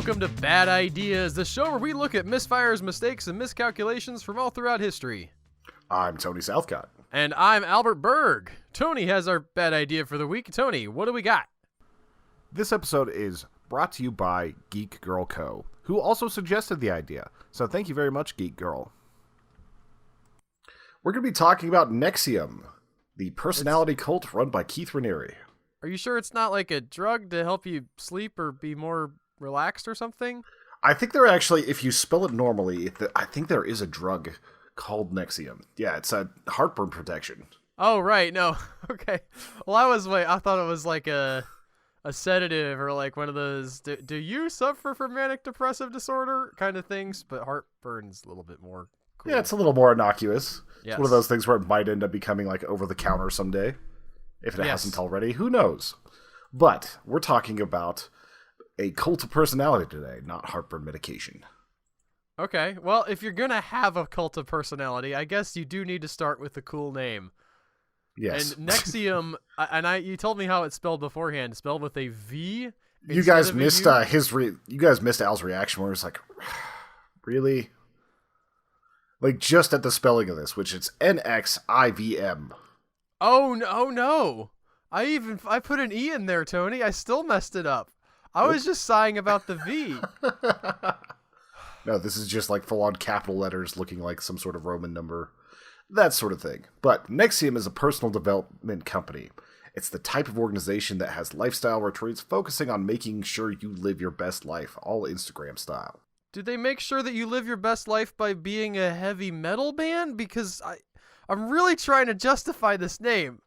Welcome to Bad Ideas, the show where we look at misfires, mistakes, and miscalculations from all throughout history. I'm Tony Southcott. And I'm Albert Berg. Tony has our bad idea for the week. Tony, what do we got? This episode is brought to you by Geek Girl Co., who also suggested the idea. So thank you very much, Geek Girl. We're going to be talking about NXIVM, the personality cult run by Keith Raniere. Are you sure it's not like a drug to help you sleep or be more relaxed or something? I think there actually, if you spell it normally, I think there is a drug called NXIVM. Yeah, it's a heartburn protection. Oh, right. No. Okay. Well, I thought it was like a sedative or like one of those, do you suffer from manic depressive disorder kind of things? But heartburn's a little bit more cool. Yeah, it's a little more innocuous. Yes. It's one of those things where it might end up becoming like over the counter someday. If it hasn't already, who knows? But we're talking about a cult of personality today, not heartburn medication. Okay, well, if you're gonna have a cult of personality, I guess you do need to start with a cool name. Yes. And NXIVM, you told me how it's spelled beforehand. Spelled with a V. You guys missed you guys missed Al's reaction where it's like, really? Like just at the spelling of this, which it's NXIVM. Oh no! I put an E in there, Tony. I still messed it up. I was just sighing about the V. No, this is just like full-on capital letters looking like some sort of Roman number. That sort of thing. But NXIVM is a personal development company. It's the type of organization that has lifestyle retreats focusing on making sure you live your best life, all Instagram style. Do they make sure that you live your best life by being a heavy metal band? Because I'm really trying to justify this name.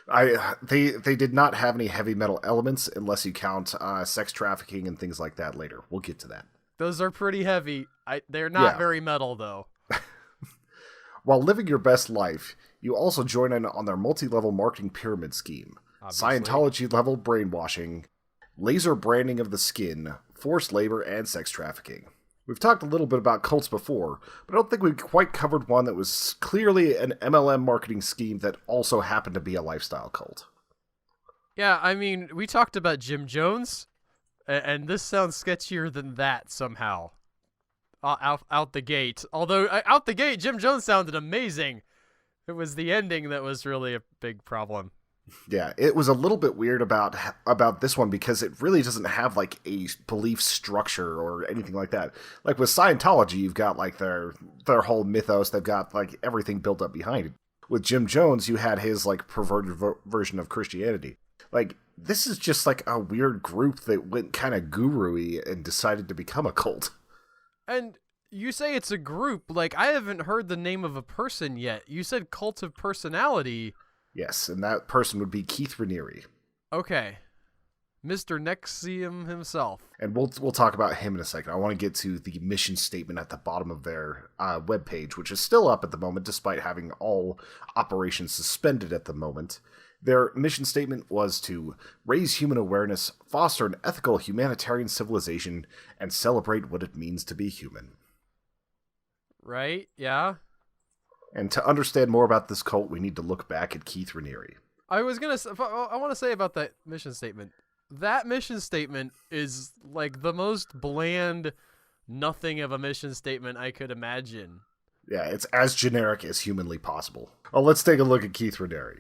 They did not have any heavy metal elements unless you count sex trafficking and things like that later. We'll get to that. Those are pretty heavy. They're not very metal, though. While living your best life, you also join in on their multi-level marketing pyramid scheme. Obviously. Scientology-level brainwashing, laser branding of the skin, forced labor, and sex trafficking. We've talked a little bit about cults before, but I don't think we've quite covered one that was clearly an MLM marketing scheme that also happened to be a lifestyle cult. Yeah, I mean, we talked about Jim Jones, and this sounds sketchier than that somehow. Out the gate. Although, out the gate, Jim Jones sounded amazing. It was the ending that was really a big problem. Yeah, it was a little bit weird about this one because it really doesn't have like a belief structure or anything like that. Like with Scientology, you've got like their whole mythos. They've got like everything built up behind it. With Jim Jones, you had his like perverted version of Christianity. Like this is just like a weird group that went kind of guru-y and decided to become a cult. And you say it's a group. Like I haven't heard the name of a person yet. You said cult of personality. Yes, and that person would be Keith Raniere. Okay. Mr. NXIVM himself. And we'll talk about him in a second. I want to get to the mission statement at the bottom of their webpage, which is still up at the moment, despite having all operations suspended at the moment. Their mission statement was to raise human awareness, foster an ethical humanitarian civilization, and celebrate what it means to be human. Right, yeah. And to understand more about this cult, we need to look back at Keith Raniere. I want to say about that mission statement. That mission statement is like the most bland nothing of a mission statement I could imagine. Yeah, it's as generic as humanly possible. Well, let's take a look at Keith Raniere.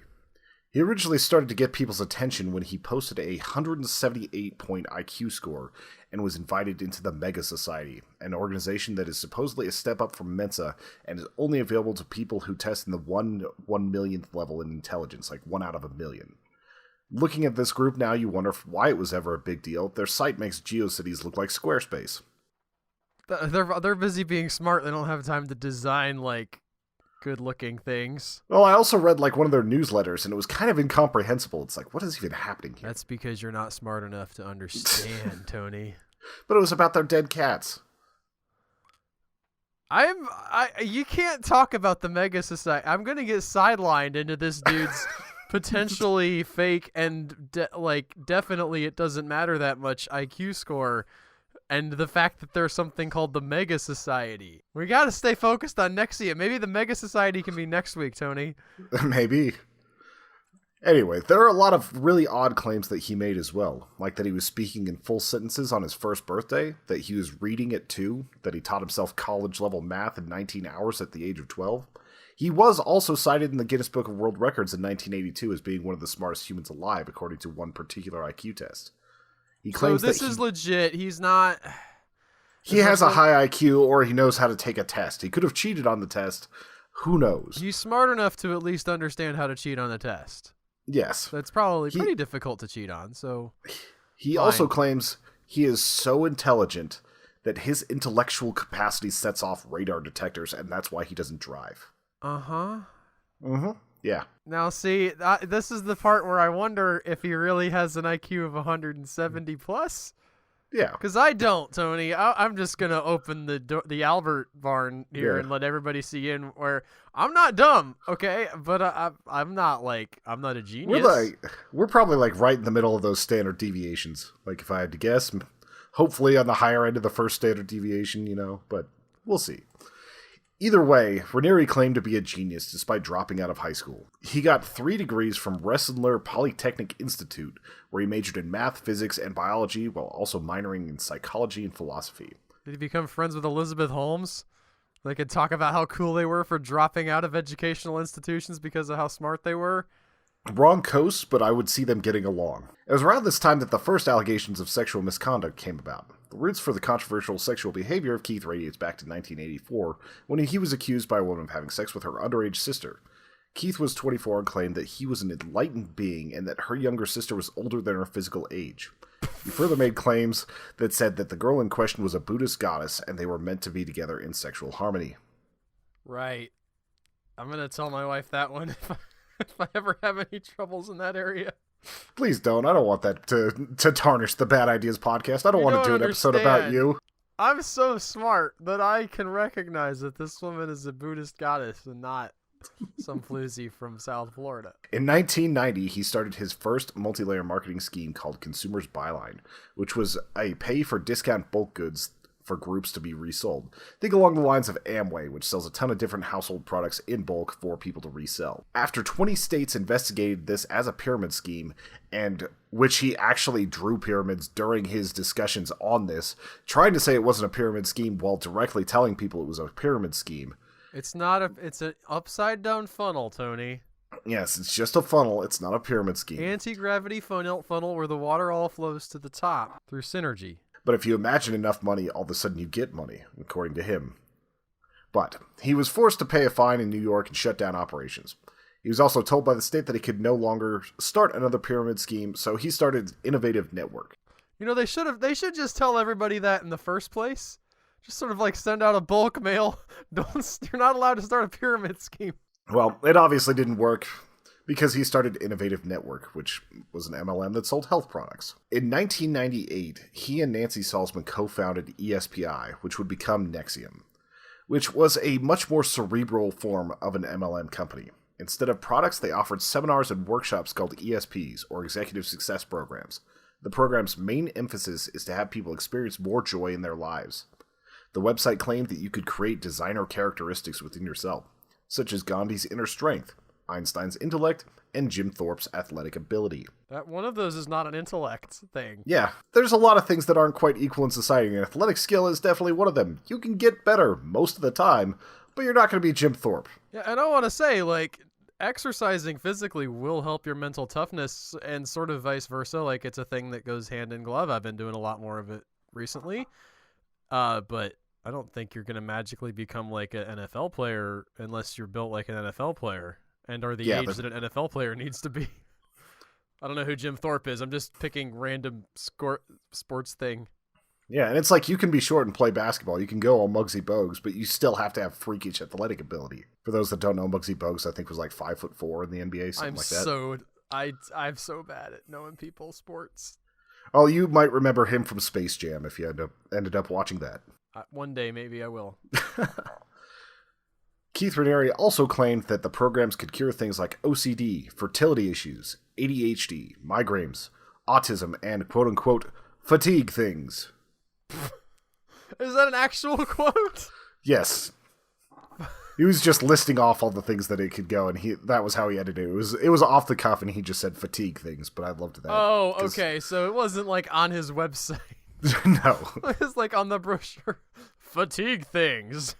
He originally started to get people's attention when he posted a 178-point IQ score and was invited into the Mega Society, an organization that is supposedly a step up from Mensa and is only available to people who test in the 1/1,000,000th level in intelligence, like 1 out of 1,000,000. Looking at this group now, you wonder why it was ever a big deal. Their site makes GeoCities look like Squarespace. They're busy being smart. They don't have time to design, like, good-looking things. Well, I also read like one of their newsletters, and it was kind of incomprehensible. It's like, what is even happening here? That's because you're not smart enough to understand, Tony. But it was about their dead cats. You can't talk about the Mega Society. I'm gonna get sidelined into this dude's potentially fake and definitely it doesn't matter that much IQ score. And the fact that there's something called the Mega Society. We got to stay focused on NXIVM. Maybe the Mega Society can be next week, Tony. Maybe. Anyway, there are a lot of really odd claims that he made as well, like that he was speaking in full sentences on his first birthday, that he was reading at 2, that he taught himself college-level math in 19 hours at the age of 12. He was also cited in the Guinness Book of World Records in 1982 as being one of the smartest humans alive, according to one particular IQ test. He claims so this is legit. He's not... He has a high IQ, or he knows how to take a test. He could have cheated on the test. Who knows? He's smart enough to at least understand how to cheat on the test. Yes. That's probably pretty difficult to cheat on, so... He also claims he is so intelligent that his intellectual capacity sets off radar detectors, and that's why he doesn't drive. Uh-huh. Mm-hmm. Yeah. Now, see, this is the part where I wonder if he really has an IQ of 170 plus. Yeah. Because I don't, Tony. I'm just going to open the Albert barn here and let everybody see in where I'm not dumb, okay? But I'm not a genius. We're probably like right in the middle of those standard deviations. Like if I had to guess, hopefully on the higher end of the first standard deviation, but we'll see. Either way, Raniere claimed to be a genius despite dropping out of high school. He got 3 degrees from Rensselaer Polytechnic Institute, where he majored in math, physics, and biology, while also minoring in psychology and philosophy. Did he become friends with Elizabeth Holmes? They could talk about how cool they were for dropping out of educational institutions because of how smart they were? Wrong coast, but I would see them getting along. It was around this time that the first allegations of sexual misconduct came about. The roots for the controversial sexual behavior of Keith radiates back to 1984, when he was accused by a woman of having sex with her underage sister. Keith was 24 and claimed that he was an enlightened being and that her younger sister was older than her physical age. He further made claims that said that the girl in question was a Buddhist goddess and they were meant to be together in sexual harmony. Right. I'm going to tell my wife that one if I ever have any troubles in that area. Please don't. I don't want that to tarnish the Bad Ideas podcast. I don't want to do an episode about you. I'm so smart that I can recognize that this woman is a Buddhist goddess and not some floozy from South Florida. In 1990, he started his first multi-layer marketing scheme called Consumer's Byline, which was a pay-for-discount bulk goods for groups to be resold. Think along the lines of Amway, which sells a ton of different household products in bulk for people to resell. After 20 states investigated this as a pyramid scheme, and which he actually drew pyramids during his discussions on this, trying to say it wasn't a pyramid scheme while directly telling people it was a pyramid scheme. It's an upside down funnel, Tony. Yes, it's just a funnel. It's not a pyramid scheme. Anti-gravity funnel where the water all flows to the top through synergy. But if you imagine enough money, all of a sudden you get money, according to him. But he was forced to pay a fine in New York and shut down operations. He was also told by the state that he could no longer start another pyramid scheme, so he started Innovative Network. They should just tell everybody that in the first place. Just sort of like send out a bulk mail. You're not allowed to start a pyramid scheme. Well, it obviously didn't work, because he started Innovative Network, which was an MLM that sold health products. In 1998, he and Nancy Salzman co-founded ESPI, which would become NXIVM, which was a much more cerebral form of an MLM company. Instead of products, they offered seminars and workshops called ESPs, or Executive Success Programs. The program's main emphasis is to have people experience more joy in their lives. The website claimed that you could create designer characteristics within yourself, such as Gandhi's inner strength, Einstein's intellect, and Jim Thorpe's athletic ability. That one of those is not an intellect thing. Yeah, there's a lot of things that aren't quite equal in society, and athletic skill is definitely one of them. You can get better most of the time, but you're not going to be Jim Thorpe. Yeah, and I want to say, exercising physically will help your mental toughness, and sort of vice versa. It's a thing that goes hand in glove. I've been doing a lot more of it recently, but I don't think you're going to magically become like an NFL player unless you're built like an NFL player and are the age that an NFL player needs to be. I don't know who Jim Thorpe is. I'm just picking random sports thing. Yeah, and it's like you can be short and play basketball. You can go all Muggsy Bogues, but you still have to have freakish athletic ability. For those that don't know, Muggsy Bogues, I think, was like 5'4" in the NBA, something like that. I'm so bad at knowing people's sports. Oh, you might remember him from Space Jam if you ended up watching that. One day, maybe I will. Keith Raniere also claimed that the programs could cure things like OCD, fertility issues, ADHD, migraines, autism, and quote-unquote fatigue things. Is that an actual quote? Yes. He was just listing off all the things that it could go, and that was how he edited it. It was off the cuff, and he just said fatigue things, but I loved that. Oh, okay, so it wasn't like on his website. No. It was like on the brochure. Fatigue things.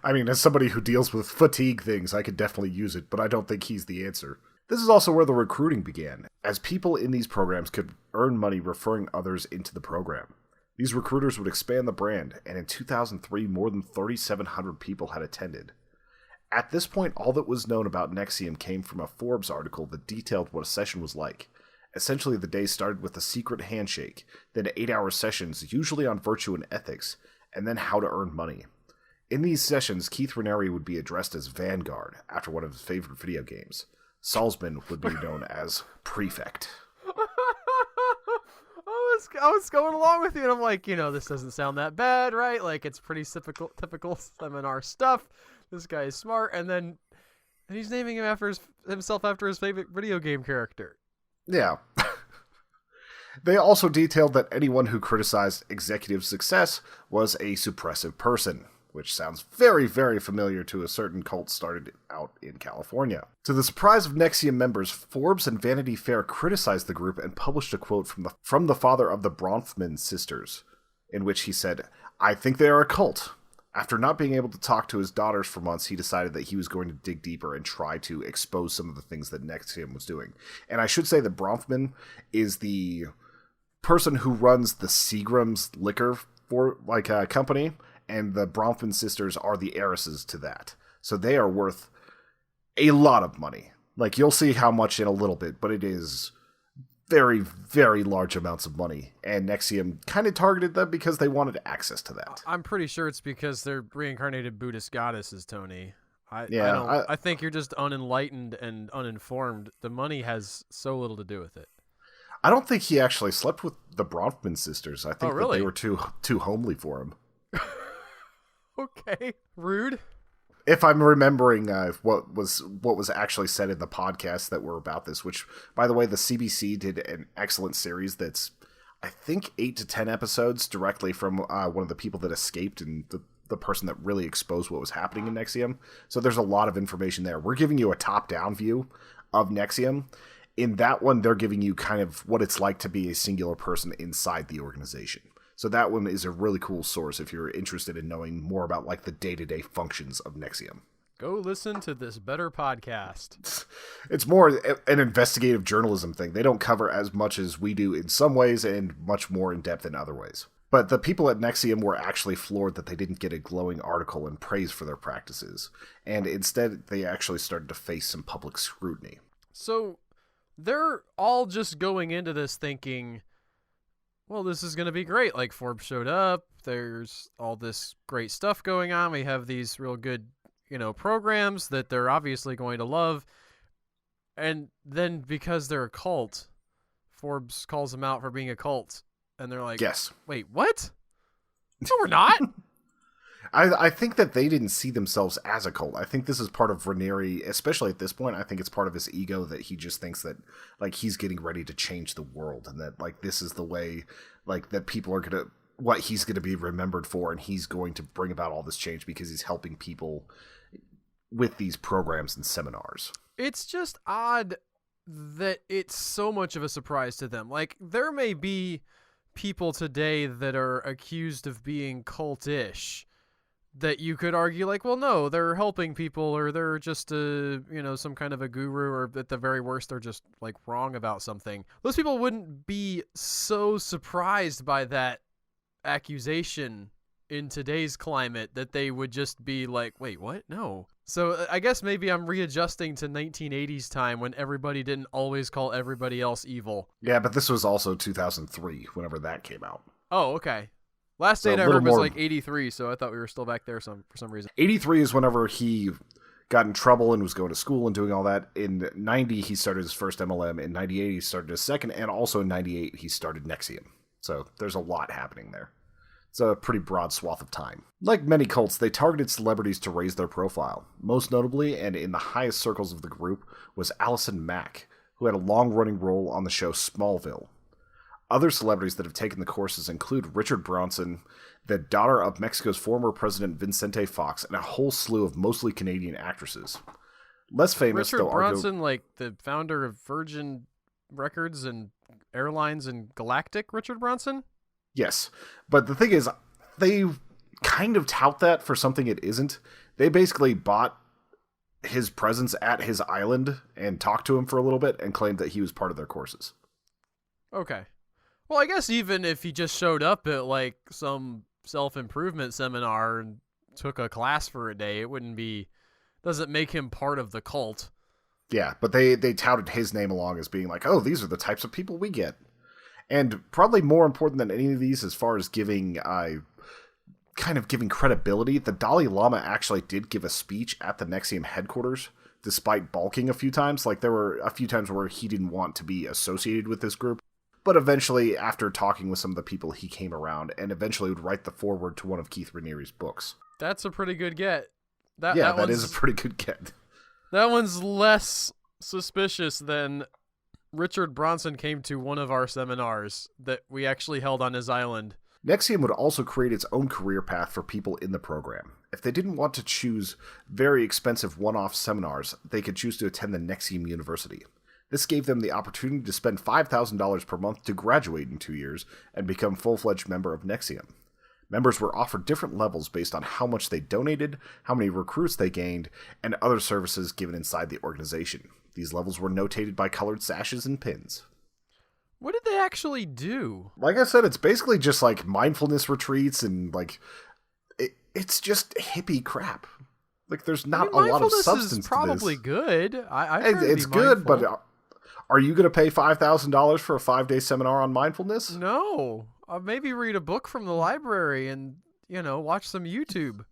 I mean, as somebody who deals with fatigue things, I could definitely use it, but I don't think he's the answer. This is also where the recruiting began, as people in these programs could earn money referring others into the program. These recruiters would expand the brand, and in 2003, more than 3,700 people had attended. At this point, all that was known about NXIVM came from a Forbes article that detailed what a session was like. Essentially, the day started with a secret handshake, then 8-hour sessions, usually on virtue and ethics, and then how to earn money. In these sessions, Keith Raniere would be addressed as Vanguard, after one of his favorite video games. Salzman would be known as Prefect. I was going along with you, and I'm like, this doesn't sound that bad, right? Like, it's pretty typical seminar stuff. This guy is smart, and he's naming himself after his favorite video game character. Yeah. They also detailed that anyone who criticized executive success was a suppressive person, which sounds very, very familiar to a certain cult started out in California. To the surprise of NXIVM members, Forbes and Vanity Fair criticized the group and published a quote from the father of the Bronfman sisters, in which he said, "I think they are a cult." After not being able to talk to his daughters for months, he decided that he was going to dig deeper and try to expose some of the things that NXIVM was doing. And I should say that Bronfman is the person who runs the Seagram's liquor company, and the Bronfman sisters are the heiresses to that. So they are worth a lot of money. Like, you'll see how much in a little bit, but it is very, very large amounts of money. And NXIVM kind of targeted them because they wanted access to that. I'm pretty sure it's because they're reincarnated Buddhist goddesses, Tony. I think you're just unenlightened and uninformed. The money has so little to do with it. I don't think he actually slept with the Bronfman sisters. I think that they were too homely for him. Okay, rude. If I'm remembering what was actually said in the podcast that were about this, which, by the way, the CBC did an excellent series that's, I think, 8 to 10 episodes directly from one of the people that escaped and the person that really exposed what was happening in NXIVM. So there's a lot of information there. We're giving you a top-down view of NXIVM. In that one, they're giving you kind of what it's like to be a singular person inside the organization. So that one is a really cool source if you're interested in knowing more about like the day-to-day functions of NXIVM. Go listen to this better podcast. It's more an investigative journalism thing. They don't cover as much as we do in some ways and much more in depth in other ways. But the people at NXIVM were actually floored that they didn't get a glowing article and praise for their practices. And instead, they actually started to face some public scrutiny. So they're all just going into this thinking, well, this is going to be great. Like, Forbes showed up. There's all this great stuff going on. We have these real good, programs that they're obviously going to love. And then because they're a cult, Forbes calls them out for being a cult. And they're like, yes. Wait, what? No, we're not. I think that they didn't see themselves as a cult. I think this is part of Raniere, especially at this point. I think it's part of his ego that he just thinks that, like, he's getting ready to change the world, and that, like, this is the way, like, that people are gonna, what he's gonna be remembered for, and he's going to bring about all this change because he's helping people with these programs and seminars. It's just odd that it's so much of a surprise to them. Like, there may be people today that are accused of being cultish that you could argue, like, well, no, they're helping people, or they're just some kind of a guru, or at the very worst, they're just, like, wrong about something. Those people wouldn't be so surprised by that accusation in today's climate that they would just be like, wait, what? No. So I guess maybe I'm readjusting to 1980s time when everybody didn't always call everybody else evil. Yeah, but this was also 2003, whenever that came out. Oh, okay. Last date I heard was like 83, so I thought we were still back there for some reason. 83 is whenever he got in trouble and was going to school and doing all that. In 90, he started his first MLM. In 98, he started his second. And also in 98, he started NXIVM. So there's a lot happening there. It's a pretty broad swath of time. Like many cults, they targeted celebrities to raise their profile. Most notably, and in the highest circles of the group, was Allison Mack, who had a long-running role on the show Smallville. Other celebrities that have taken the courses include Richard Branson, the daughter of Mexico's former president Vicente Fox, and a whole slew of mostly Canadian actresses. Less famous, Richard though, Branson, like the founder of Virgin Records and Airlines and Galactic Richard Branson? Yes. But the thing is, they kind of tout that for something it isn't. They basically bought his presence at his island and talked to him for a little bit and claimed that he was part of their courses. Okay. Well, I guess even if he just showed up at like some self-improvement seminar and took a class for a day, doesn't make him part of the cult. Yeah, but they touted his name along as being like, oh, these are the types of people we get. And probably more important than any of these as far as giving credibility, the Dalai Lama actually did give a speech at the NXIVM headquarters, despite balking a few times. Like, there were a few times where he didn't want to be associated with this group. But eventually, after talking with some of the people, he came around and eventually would write the foreword to one of Keith Raniere's books. That's a pretty good get. That is a pretty good get. That one's less suspicious than Richard Branson came to one of our seminars that we actually held on his island. NXIVM would also create its own career path for people in the program. If they didn't want to choose very expensive one-off seminars, they could choose to attend the NXIVM University. This gave them the opportunity to spend $5,000 per month to graduate in 2 years and become a full-fledged member of NXIVM. Members were offered different levels based on how much they donated, how many recruits they gained, and other services given inside the organization. These levels were notated by colored sashes and pins. What did they actually do? Like I said, it's basically just like mindfulness retreats and like it's just hippie crap. Like there's not a lot of substance to this. Mindfulness is probably good. It's good, but are you going to pay $5,000 for a 5-day seminar on mindfulness? No. Maybe read a book from the library and, watch some YouTube.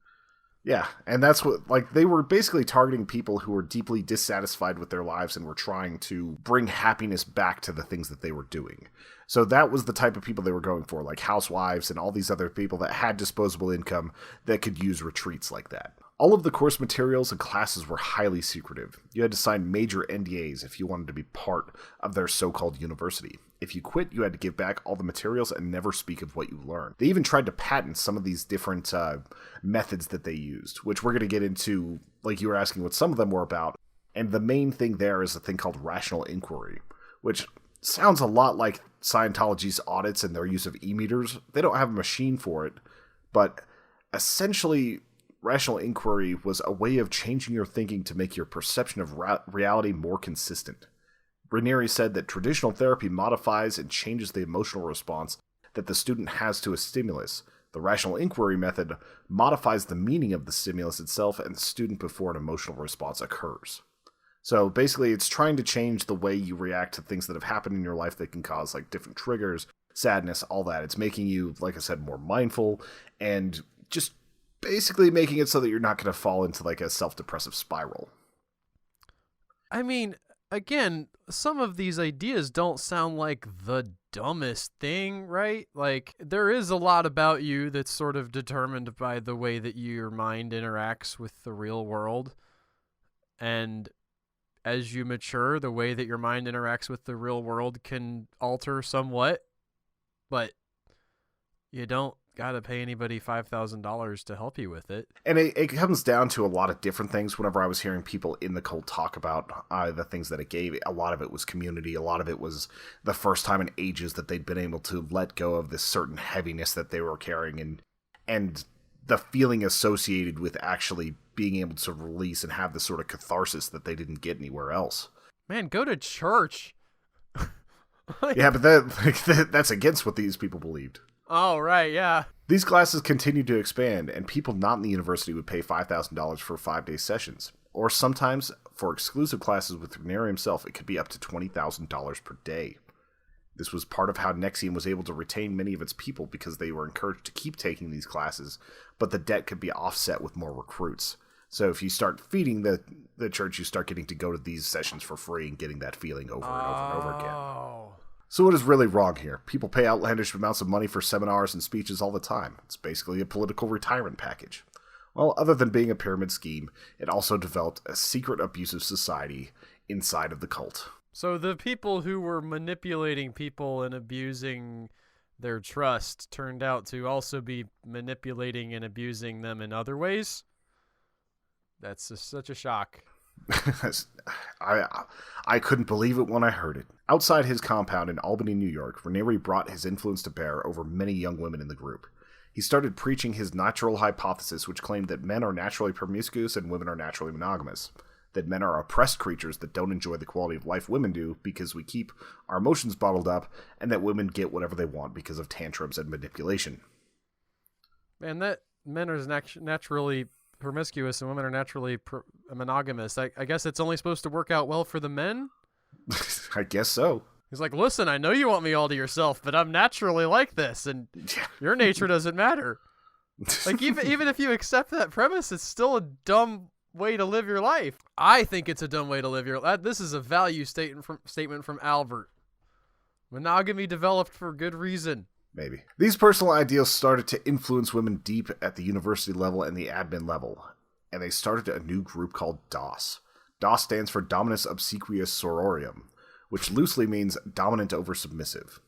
Yeah, and that's what, like, they were basically targeting people who were deeply dissatisfied with their lives and were trying to bring happiness back to the things that they were doing. So that was the type of people they were going for, like housewives and all these other people that had disposable income that could use retreats like that. All of the course materials and classes were highly secretive. You had to sign major NDAs if you wanted to be part of their so-called university. If you quit, you had to give back all the materials and never speak of what you learned. They even tried to patent some of these different methods that they used, which we're going to get into, like you were asking what some of them were about. And the main thing there is a thing called rational inquiry, which sounds a lot like Scientology's audits and their use of e-meters. They don't have a machine for it, but essentially rational inquiry was a way of changing your thinking to make your perception of reality more consistent. Raniere said that traditional therapy modifies and changes the emotional response that the student has to a stimulus. The rational inquiry method modifies the meaning of the stimulus itself and the student before an emotional response occurs. So basically, it's trying to change the way you react to things that have happened in your life that can cause like different triggers, sadness, all that. It's making you, like I said, more mindful and just basically making it so that you're not going to fall into like a self-depressive spiral. I mean, again, some of these ideas don't sound like the dumbest thing, right? Like, there is a lot about you that's sort of determined by the way that your mind interacts with the real world. And as you mature, the way that your mind interacts with the real world can alter somewhat. But you don't gotta pay anybody $5,000 to help you with it. And it comes down to a lot of different things. Whenever I was hearing people in the cult talk about the things that it gave, a lot of it was community. A lot of it was the first time in ages that they'd been able to let go of this certain heaviness that they were carrying, and the feeling associated with actually being able to release and have this sort of catharsis that they didn't get anywhere else. Man, go to church. Yeah, but that's against what these people believed. Oh, right, yeah. These classes continued to expand, and people not in the university would pay $5,000 for 5-day sessions. Or sometimes, for exclusive classes with Raniere himself, it could be up to $20,000 per day. This was part of how NXIVM was able to retain many of its people because they were encouraged to keep taking these classes, but the debt could be offset with more recruits. So if you start feeding the church, you start getting to go to these sessions for free and getting that feeling over and over and over again. So what is really wrong here? People pay outlandish amounts of money for seminars and speeches all the time. It's basically a political retirement package. Well, other than being a pyramid scheme, it also developed a secret abusive society inside of the cult. So the people who were manipulating people and abusing their trust turned out to also be manipulating and abusing them in other ways? That's just such a shock. I couldn't believe it when I heard it. Outside his compound in Albany, New York, Raniere brought his influence to bear over many young women in the group. He started preaching his natural hypothesis, which claimed that men are naturally promiscuous and women are naturally monogamous. That men are oppressed creatures that don't enjoy the quality of life women do because we keep our emotions bottled up, and that women get whatever they want because of tantrums and manipulation. Man, that men are naturally promiscuous and women are naturally monogamous. I guess it's only supposed to work out well for the men? I guess so. He's like, listen, I know you want me all to yourself, but I'm naturally like this, and your nature doesn't matter. Like, even if you accept that premise, it's still a dumb way to live your life. I think it's a dumb way to live your life. This is a value statement from Albert. Monogamy developed for good reason. Maybe. These personal ideals started to influence women deep at the university level and the admin level, and they started a new group called DOS. DOS stands for Dominus Obsequious Sororium, which loosely means dominant over submissive.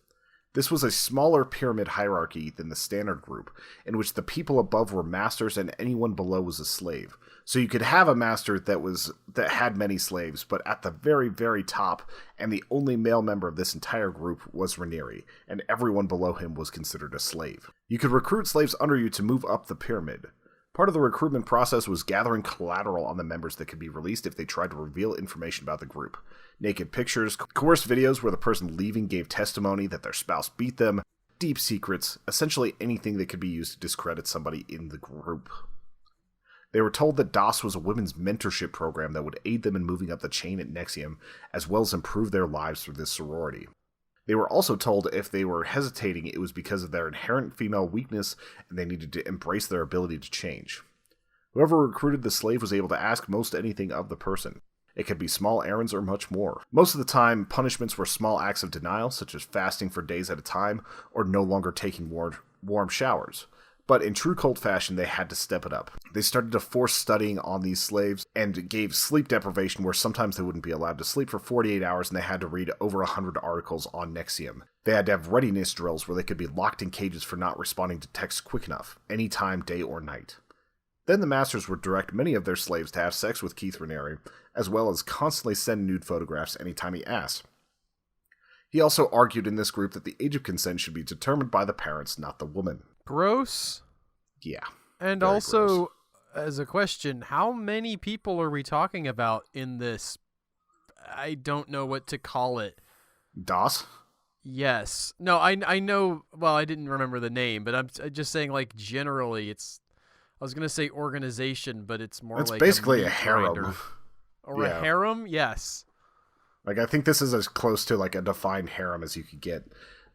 This was a smaller pyramid hierarchy than the standard group, in which the people above were masters and anyone below was a slave. So you could have a master that had many slaves, but at the very, very top, and the only male member of this entire group was Raniere, and everyone below him was considered a slave. You could recruit slaves under you to move up the pyramid. Part of the recruitment process was gathering collateral on the members that could be released if they tried to reveal information about the group. Naked pictures, coerced videos where the person leaving gave testimony that their spouse beat them, deep secrets, essentially anything that could be used to discredit somebody in the group. They were told that DOS was a women's mentorship program that would aid them in moving up the chain at NXIVM, as well as improve their lives through this sorority. They were also told if they were hesitating, it was because of their inherent female weakness and they needed to embrace their ability to change. Whoever recruited the slave was able to ask most anything of the person. It could be small errands or much more. Most of the time, punishments were small acts of denial, such as fasting for days at a time or no longer taking warm showers. But in true cult fashion, they had to step it up. They started to force studying on these slaves and gave sleep deprivation where sometimes they wouldn't be allowed to sleep for 48 hours and they had to read over 100 articles on NXIVM. They had to have readiness drills where they could be locked in cages for not responding to texts quick enough, anytime, day or night. Then the masters would direct many of their slaves to have sex with Keith Raniere, as well as constantly send nude photographs anytime he asked. He also argued in this group that the age of consent should be determined by the parents, not the woman. Gross. Yeah. And also, gross. As a question, how many people are we talking about in this? I don't know what to call it. DOS? Yes. No, I know, well, I didn't remember the name, but I'm just saying, like, generally, I was going to say organization, but it's more like basically a harem. Grinder. Or a harem? Yes. Like, I think this is as close to, like, a defined harem as you could get.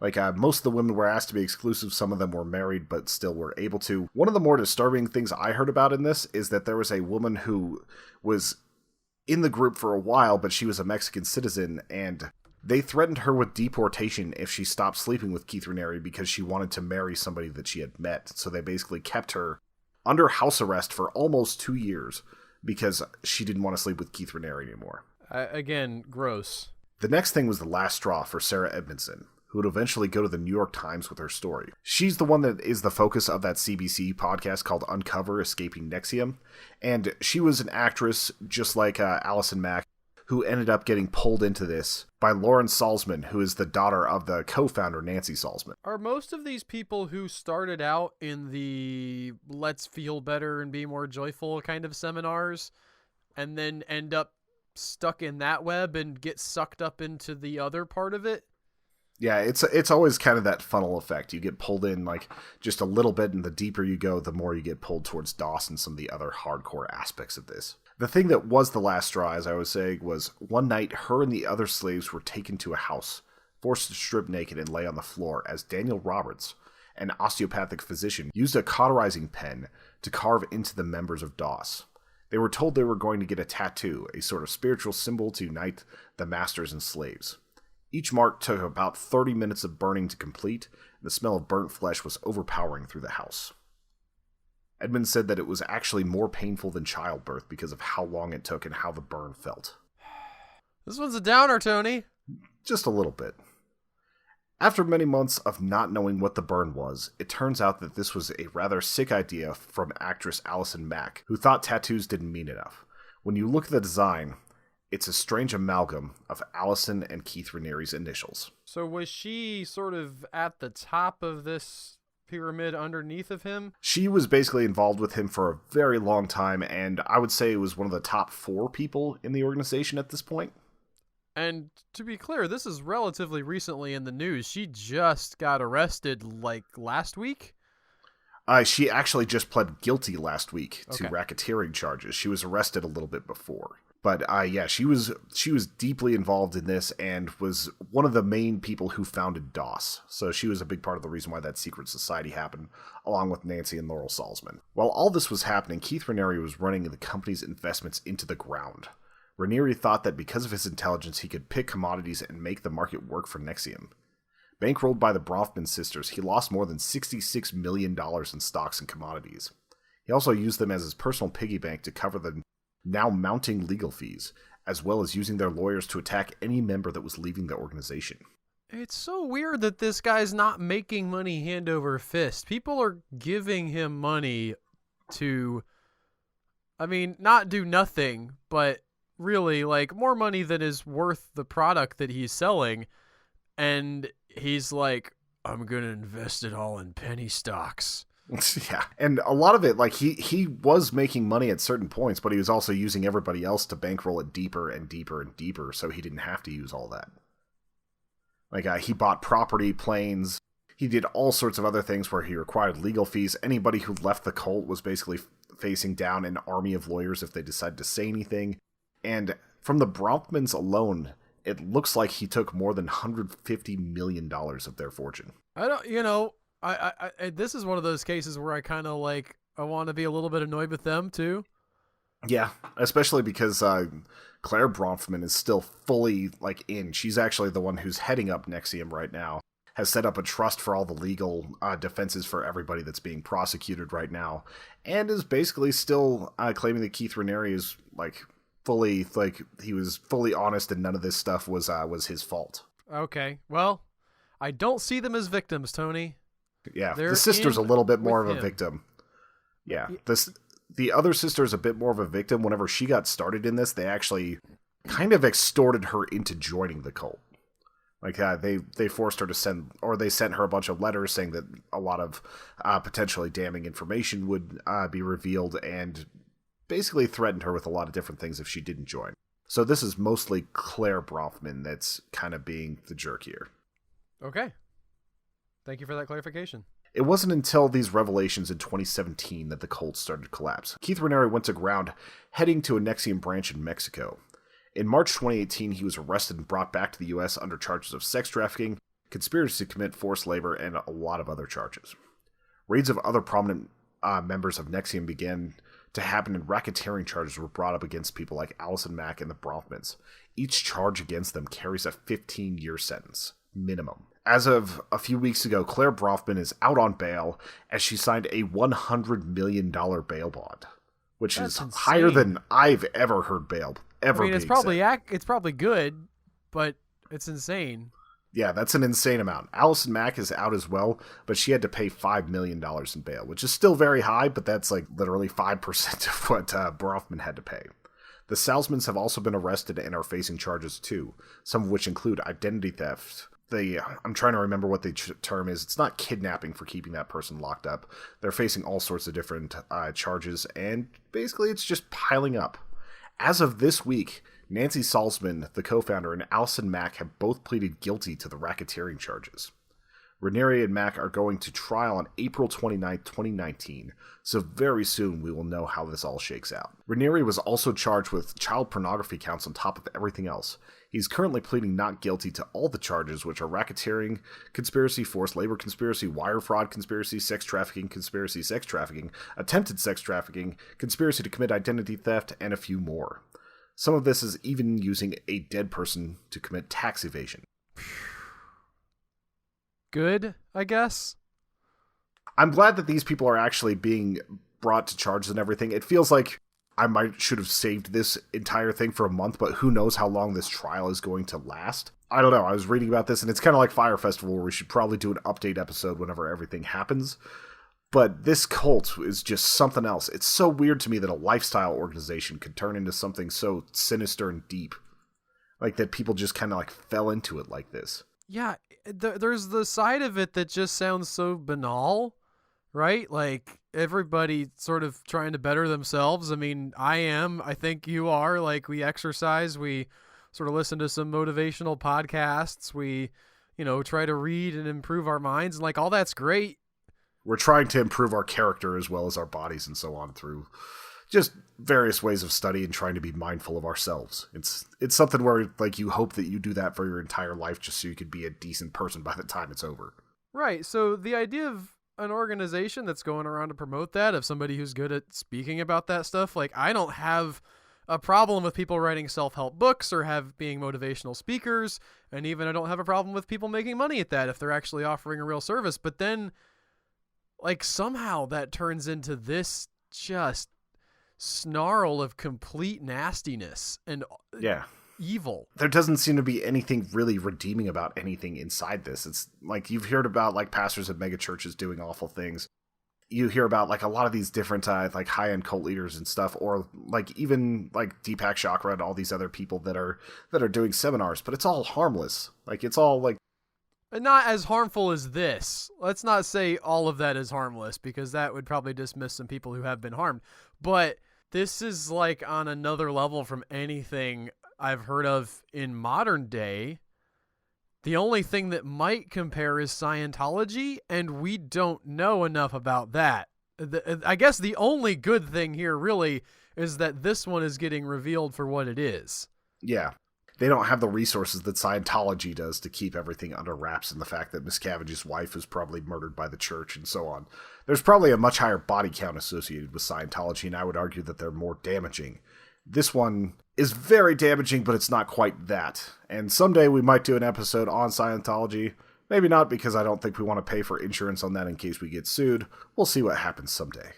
Like, most of the women were asked to be exclusive. Some of them were married, but still were able to. One of the more disturbing things I heard about in this is that there was a woman who was in the group for a while, but she was a Mexican citizen, and they threatened her with deportation if she stopped sleeping with Keith Raniere because she wanted to marry somebody that she had met. So they basically kept her under house arrest for almost 2 years because she didn't want to sleep with Keith Raniere anymore. Again, gross. The next thing was the last straw for Sarah Edmondson, who would eventually go to the New York Times with her story. She's the one that is the focus of that CBC podcast called Uncover, Escaping NXIVM, and she was an actress just like Allison Mack, who ended up getting pulled into this by Lauren Salzman, who is the daughter of the co-founder Nancy Salzman. Are most of these people who started out in the let's feel better and be more joyful kind of seminars and then end up stuck in that web and get sucked up into the other part of it? Yeah, it's always kind of that funnel effect. You get pulled in like just a little bit, and the deeper you go, the more you get pulled towards DOS and some of the other hardcore aspects of this. The thing that was the last straw, as I was saying, was one night her and the other slaves were taken to a house, forced to strip naked and lay on the floor as Daniel Roberts, an osteopathic physician, used a cauterizing pen to carve into the members of DOS. They were told they were going to get a tattoo, a sort of spiritual symbol to unite the masters and slaves. Each mark took about 30 minutes of burning to complete, and the smell of burnt flesh was overpowering through the house. Edmund said that it was actually more painful than childbirth because of how long it took and how the burn felt. This one's a downer, Tony. Just a little bit. After many months of not knowing what the burn was, it turns out that this was a rather sick idea from actress Allison Mack, who thought tattoos didn't mean enough. When you look at the design, it's a strange amalgam of Allison and Keith Raniere's initials. So was she sort of at the top of this pyramid underneath of him? She was basically involved with him for a very long time, and I would say it was one of the top 4 people in the organization at this point. And to be clear, this is relatively recently in the news. She just got arrested like last week? She actually just pled guilty last week to Okay. racketeering charges. She was arrested a little bit before. But yeah, she was deeply involved in this and was one of the main people who founded DOS. So she was a big part of the reason why that secret society happened, along with Nancy and Laurel Salzman. While all this was happening, Keith Raniere was running the company's investments into the ground. Raniere thought that because of his intelligence, he could pick commodities and make the market work for NXIVM. Bankrolled by the Bronfman sisters, he lost more than $66 million in stocks and commodities. He also used them as his personal piggy bank to cover the now mounting legal fees, as well as using their lawyers to attack any member that was leaving the organization. It's so weird that this guy's not making money hand over fist. People are giving him money to, not do nothing, but really, like, more money than is worth the product that he's selling. And he's like, I'm going to invest it all in penny stocks. Yeah, and a lot of it, like, he was making money at certain points, but he was also using everybody else to bankroll it deeper and deeper and deeper, so he didn't have to use all that. Like, he bought property, planes, he did all sorts of other things where he required legal fees. Anybody who left the cult was basically facing down an army of lawyers if they decided to say anything. And from the Bronfmans alone, it looks like he took more than $150 million of their fortune. This is one of those cases where I kind of I want to be a little bit annoyed with them too. Yeah, especially because Claire Bronfman is still fully in. She's actually the one who's heading up NXIVM right now. Has set up a trust for all the legal defenses for everybody that's being prosecuted right now, and is basically still claiming that Keith Raniere is fully he was fully honest and none of this stuff was his fault. Okay, well, I don't see them as victims, Tony. Yeah, They're the sister's a little bit more of a him. victim. Yeah, the other sister is a bit more of a victim. Whenever she got started in this, they actually kind of extorted her into joining the cult. They forced her to sent her a bunch of letters saying that a lot of potentially damning information would be revealed, and basically threatened her with a lot of different things if she didn't join. So this is mostly Claire Bronfman that's kind of being the jerk here. Okay. Thank you for that clarification. It wasn't until these revelations in 2017 that the cult started to collapse. Keith Raniere went to ground, heading to a NXIVM branch in Mexico. In March 2018, he was arrested and brought back to the U.S. under charges of sex trafficking, conspiracy to commit forced labor, and a lot of other charges. Raids of other prominent members of NXIVM began to happen, and racketeering charges were brought up against people like Allison Mack and the Bronfmans. Each charge against them carries a 15-year sentence, minimum. As of a few weeks ago, Claire Bronfman is out on bail as she signed a $100 million bail bond, which That's is insane. higher than I've ever heard bail ever it's being probably said. it's probably good, but it's insane. Yeah, that's an insane amount. Allison Mack is out as well, but she had to pay $5 million in bail, which is still very high, but that's literally 5% of what Bronfman had to pay. The Salzmans have also been arrested and are facing charges too, some of which include identity theft. I'm trying to remember what the term is. It's not kidnapping for keeping that person locked up. They're facing all sorts of different charges, and basically it's just piling up. As of this week, Nancy Salzman, the co-founder, and Allison Mack have both pleaded guilty to the racketeering charges. Raniere and Mack are going to trial on April 29, 2019, so very soon we will know how this all shakes out. Raniere was also charged with child pornography counts on top of everything else. He's currently pleading not guilty to all the charges, which are racketeering, conspiracy, forced labor conspiracy, wire fraud conspiracy, sex trafficking, attempted sex trafficking, conspiracy to commit identity theft, and a few more. Some of this is even using a dead person to commit tax evasion. Good, I guess. I'm glad that these people are actually being brought to charges and everything. It feels like should have saved this entire thing for a month, but who knows how long this trial is going to last. I don't know. I was reading about this, and it's kind of like Fire Festival, where we should probably do an update episode whenever everything happens. But this cult is just something else. It's so weird to me that a lifestyle organization could turn into something so sinister and deep. Like, that people just kind of, like, fell into it like this. Yeah, there's the side of it that just sounds so banal, right? Like, everybody sort of trying to better themselves. I mean, I think you are. Like, we exercise, we sort of listen to some motivational podcasts, we, try to read and improve our minds, and, like, all that's great. We're trying to improve our character as well as our bodies and so on through just various ways of study and trying to be mindful of ourselves. It's something where, like, you hope that you do that for your entire life just so you could be a decent person by the time it's over. Right. So the idea of an organization that's going around to promote that, of somebody who's good at speaking about that stuff, like, I don't have a problem with people writing self-help books or being motivational speakers, and even I don't have a problem with people making money at that if they're actually offering a real service. But then, like, somehow that turns into this just snarl of complete nastiness and evil. There doesn't seem to be anything really redeeming about anything inside this. It's like, you've heard about, like, pastors of mega churches doing awful things. You hear about, like, a lot of these different like high-end cult leaders and stuff, or like even like Deepak Chopra and all these other people that are doing seminars, but it's all harmless. Like, it's all like, not as harmful as this. Let's not say all of that is harmless, because that would probably dismiss some people who have been harmed. But this is, like, on another level from anything I've heard of in modern day. The only thing that might compare is Scientology, and we don't know enough about that. I guess the only good thing here really is that this one is getting revealed for what it is. Yeah. They don't have the resources that Scientology does to keep everything under wraps, and the fact that Miscavige's wife was probably murdered by the church and so on. There's probably a much higher body count associated with Scientology, and I would argue that they're more damaging. This one is very damaging, but it's not quite that. And someday we might do an episode on Scientology. Maybe not, because I don't think we want to pay for insurance on that in case we get sued. We'll see what happens someday.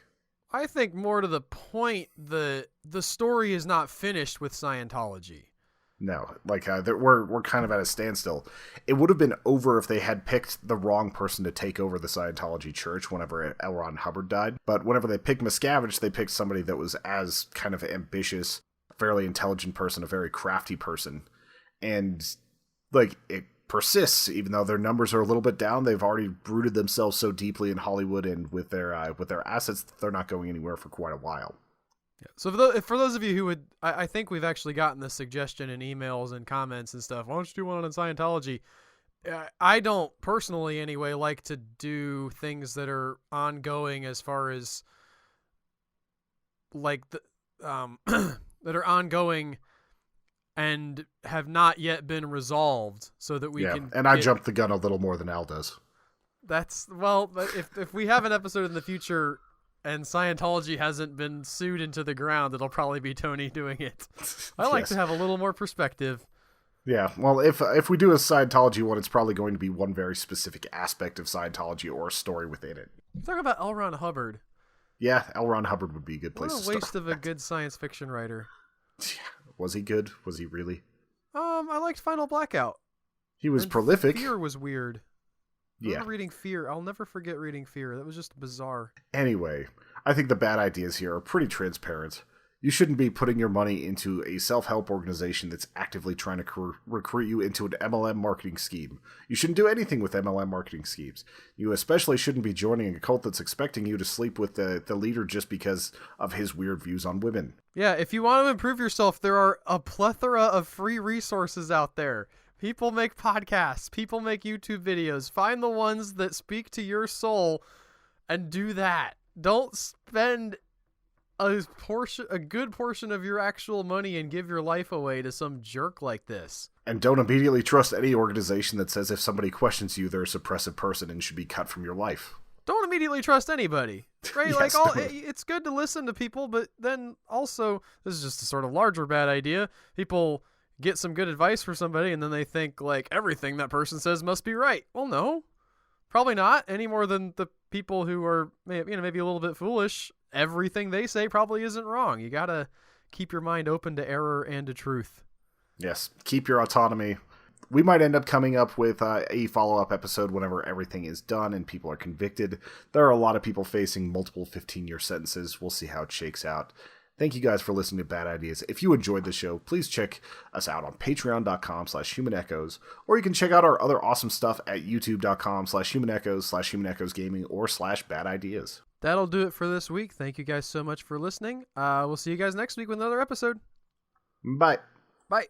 I think more to the point, the story is not finished with Scientology. No, like, we're kind of at a standstill. It would have been over if they had picked the wrong person to take over the Scientology church whenever L. Ron Hubbard died. But whenever they picked Miscavige, they picked somebody that was as kind of ambitious, fairly intelligent person, a very crafty person. And, like, it persists, even though their numbers are a little bit down. They've already rooted themselves so deeply in Hollywood and with their assets that they're not going anywhere for quite a while. Yeah. So for those of you who would, I think we've actually gotten this suggestion in emails and comments and stuff. Why don't you do one on Scientology? I don't personally, anyway, like to do things that are ongoing, as far as, like, that are ongoing and have not yet been resolved, so that we can. And I jumped the gun a little more than Al does. But if we have an episode in the future and Scientology hasn't been sued into the ground, it'll probably be Tony doing it. I like to have a little more perspective. Yeah, well, if we do a Scientology one, it's probably going to be one very specific aspect of Scientology or a story within it. Talk about L. Ron Hubbard. Yeah, L. Ron Hubbard would be a good place to start. What a waste of a good science fiction writer. Was he good? Was he really? I liked Final Blackout. He was prolific. Fear was weird. I remember reading Fear. I'll never forget reading Fear. That was just bizarre. Anyway, I think the bad ideas here are pretty transparent. You shouldn't be putting your money into a self-help organization that's actively trying to recruit you into an MLM marketing scheme. You shouldn't do anything with MLM marketing schemes. You especially shouldn't be joining a cult that's expecting you to sleep with the leader just because of his weird views on women. Yeah, if you want to improve yourself, there are a plethora of free resources out there. People make podcasts. People make YouTube videos. Find the ones that speak to your soul and do that. Don't spend a good portion of your actual money and give your life away to some jerk like this. And don't immediately trust any organization that says if somebody questions you, they're a suppressive person and should be cut from your life. Don't immediately trust anybody, right? Yes, it's good to listen to people, but then also, this is just a sort of larger bad idea. People get some good advice from somebody and then they think, like, everything that person says must be right. Well, no, probably not, any more than the people who are maybe a little bit foolish everything they say probably isn't wrong. You gotta keep your mind open to error and to truth. Yes, keep your autonomy. We might end up coming up with a follow-up episode whenever everything is done and people are convicted. There are a lot of people facing multiple 15-year sentences. We'll see how it shakes out. Thank you guys for listening to Bad Ideas. If you enjoyed the show, please check us out on patreon.com/humanechoes, or you can check out our other awesome stuff at youtube.com/humanechoes/humanechoesgaming or /badideas. That'll do it for this week. Thank you guys so much for listening. We'll see you guys next week with another episode. Bye. Bye.